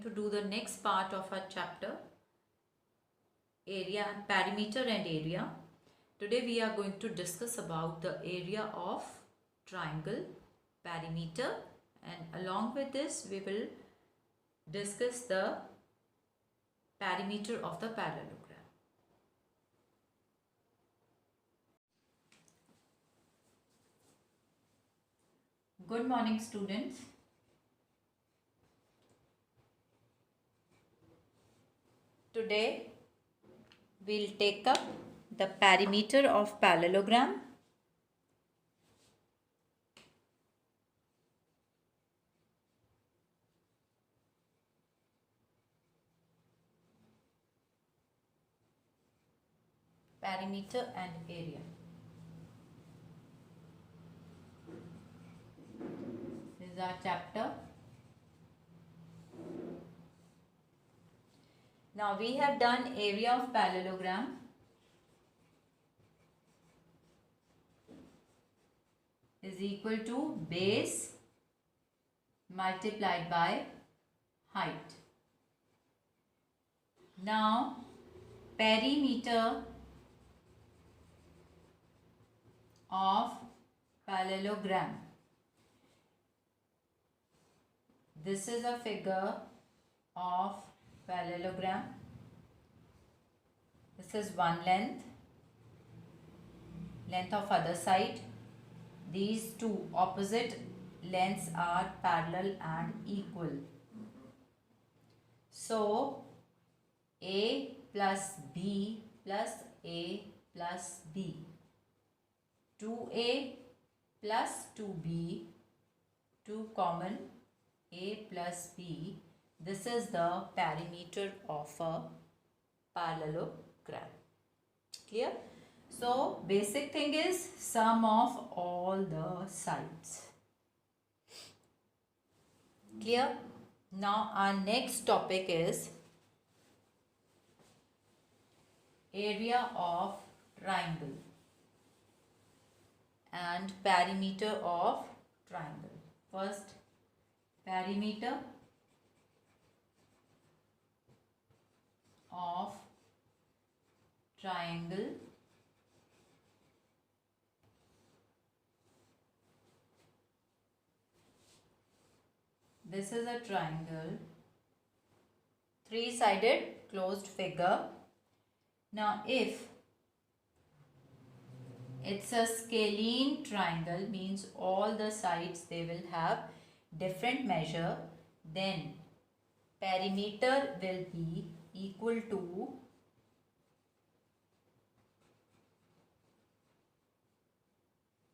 to do the next part of our chapter, area, perimeter and area. Today we are going to discuss about the area of triangle, perimeter, and along with this we will discuss the perimeter of the parallelogram. Good morning, students. Today we'll take up the perimeter of parallelogram. Perimeter and area. This is our chapter. Now we have done area of parallelogram. Is equal to base multiplied by height. Now perimeter of parallelogram. This is a figure of parallelogram. This is one length of other side. These two opposite lengths are parallel and equal. So A plus B plus A plus B. 2A plus 2B, 2 common, A plus B. This is the perimeter of a parallelogram. Clear? So basic thing is sum of all the sides. Clear? Now our next topic is area of triangle and perimeter of triangle. First, perimeter of triangle. This is a triangle, three-sided closed figure. Now if it's a scalene triangle, means all the sides they will have different measure, then perimeter will be equal to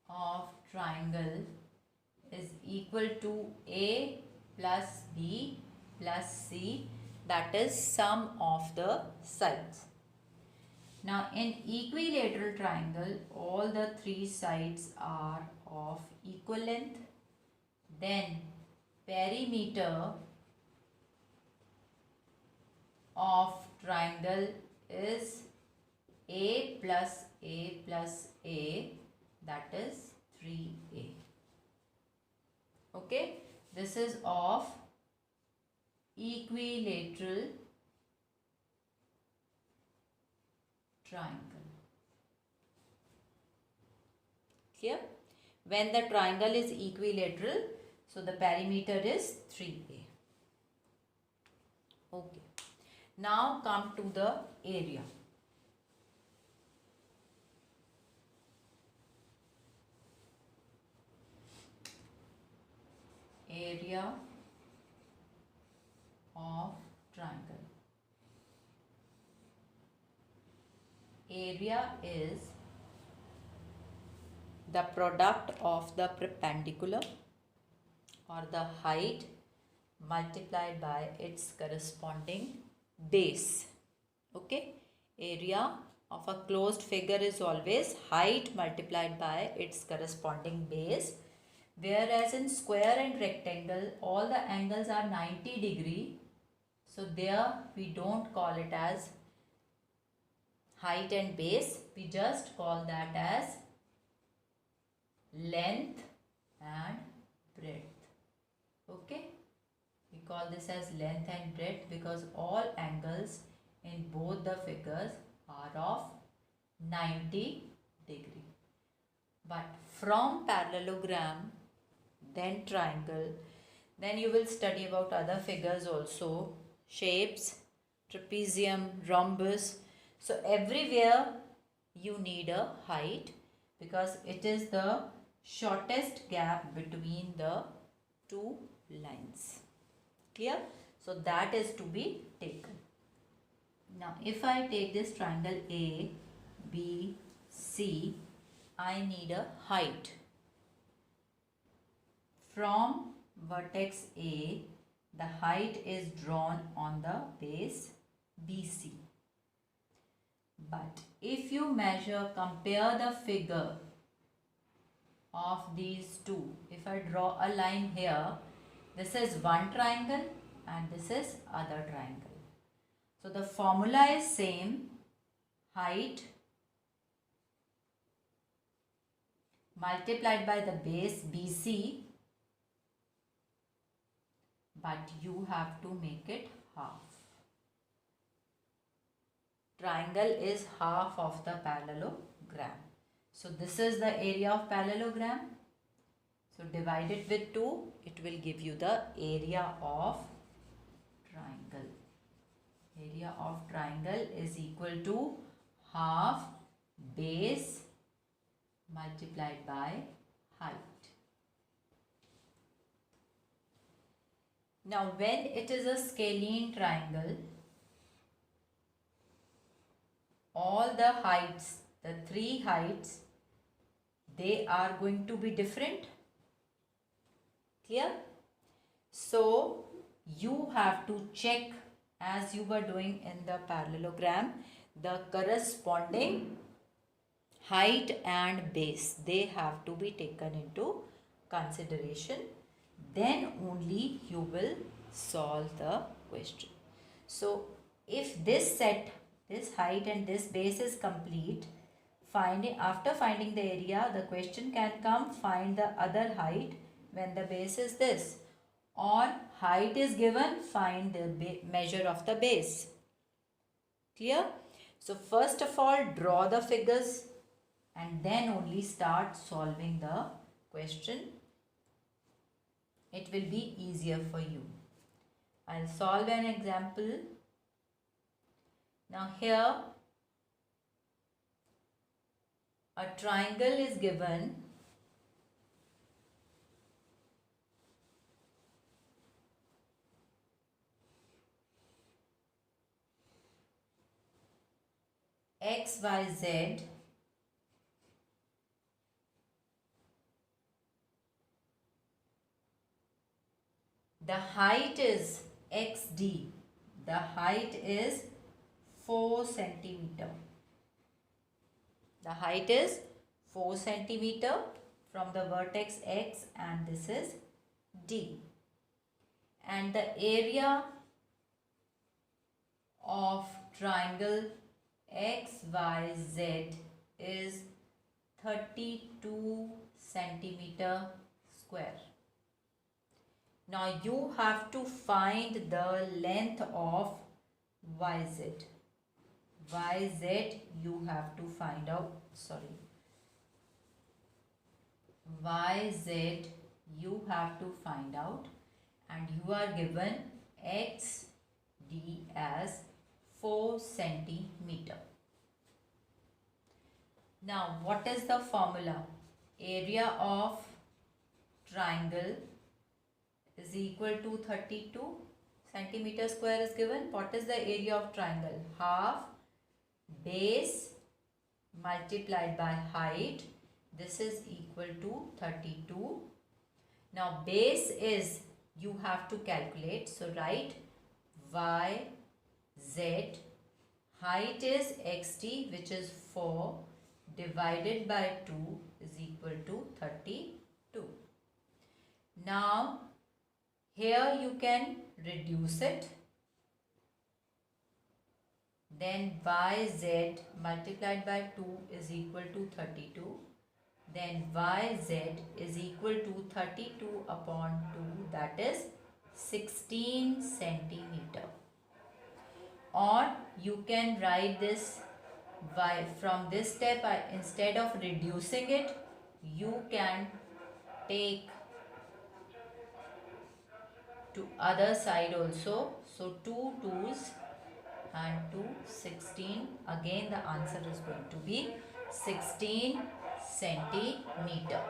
of triangle is equal to A plus B plus C, that is sum of the sides. Now in equilateral triangle, all the three sides are of equal length. Then perimeter of triangle is A plus A plus A, that is 3A. Okay, this is of equilateral triangle. Clear? When the triangle is equilateral, so the perimeter is 3A. Okay. Now come to the area. Area of triangle. Area is the product of the perpendicular or the height multiplied by its corresponding base. Okay, area of a closed figure is always height multiplied by its corresponding base, whereas in square and rectangle all the angles are 90 degree, so there we don't call it as height and base, we just call that as length and breadth. Okay, We call this as length and breadth because all angles in both the figures are of 90 degree. But from parallelogram, then triangle, then you will study about other figures also, shapes, trapezium, rhombus. So everywhere you need a height because it is the shortest gap between the two lines. Clear? So that is to be taken. Now if I take this triangle A, B, C, I need a height. From vertex A, the height is drawn on the base BC. But if you compare the figure of these two, if I draw a line here, this is one triangle and this is other triangle. So the formula is same, height multiplied by the base BC, but you have to make it half. Triangle is half of the parallelogram. So this is the area of parallelogram. So divide it with 2, it will give you the area of triangle. Area of triangle is equal to half base multiplied by height. Now when it is a scalene triangle, all the heights, the 3 heights, they are going to be different. Clear? So you have to check, as you were doing in the parallelogram, the corresponding height and base. They have to be taken into consideration. Then only you will solve the question. So if this set, this height and this base is complete, after finding the area, the question can come, find the other height when the base is this. Or height is given, find the measure of the base. Clear? So first of all, draw the figures and then only start solving the question. It will be easier for you. I'll solve an example. Now here a triangle is given. XYZ the height is XD. The height is 4 centimeter. The height is 4 centimeter from the vertex X and this is D. And the area of triangle XYZ is 32 centimeter square. Now you have to find the length of YZ. YZ you have to find out, YZ you have to find out, and you are given XD as 4 centimeter. Now what is the formula? Area of triangle is equal to 32 centimeter square is given. What is the area of triangle? Half base multiplied by height. This is equal to 32. Now base is, you have to calculate. So write YZ. Height is XT, which is 4 divided by 2 is equal to 32. Now here you can reduce it. Then YZ multiplied by 2 is equal to 32. Then YZ is equal to 32 upon 2, that is 16 centimeter. Or you can write this by from this step. Instead of reducing it, you can take to other side also. So 2 2s and 2 16. Again the answer is going to be 16 centimeter.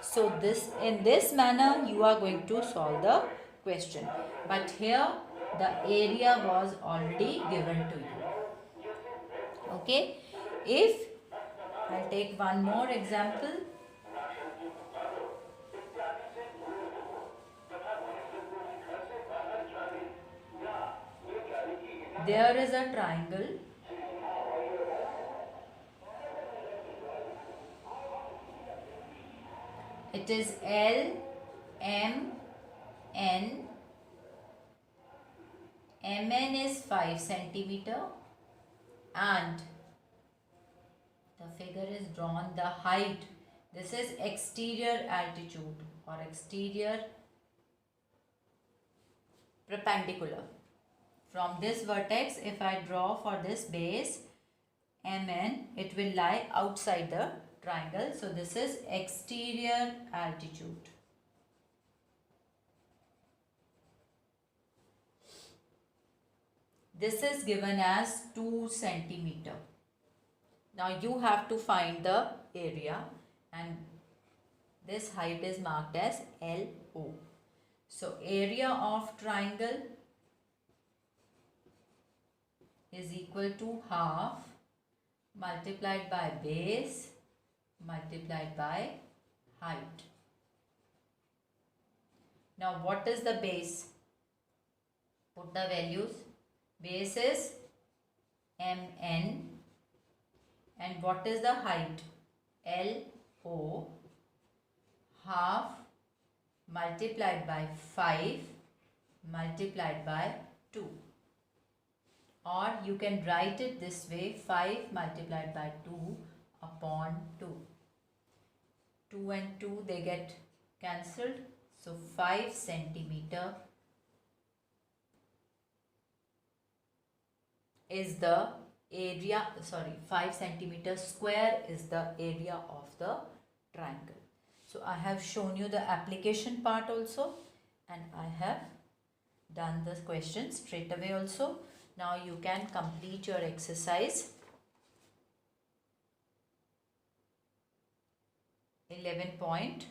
So in this manner you are going to solve the question. But here the area was already given to you. Okay. If I'll take one more example. There is a triangle. It is L, M, N. MN is 5 centimeter and the figure is drawn. The height, this is exterior altitude or exterior perpendicular. From this vertex, if I draw for this base MN, it will lie outside the triangle. So this is exterior altitude. This is given as 2 centimeter. Now you have to find the area and this height is marked as LO. So area of triangle is equal to half multiplied by base multiplied by height. Now what is the base? Put the values. Base is MN and what is the height? LO. Half multiplied by 5 multiplied by 2. Or you can write it this way, 5 multiplied by 2 upon 2. 2 and 2 they get cancelled. So 5 centimeter is the area, 5 centimeter square is the area of the triangle. So I have shown you the application part also and I have done the question straight away also. Now you can complete your exercise 11.2.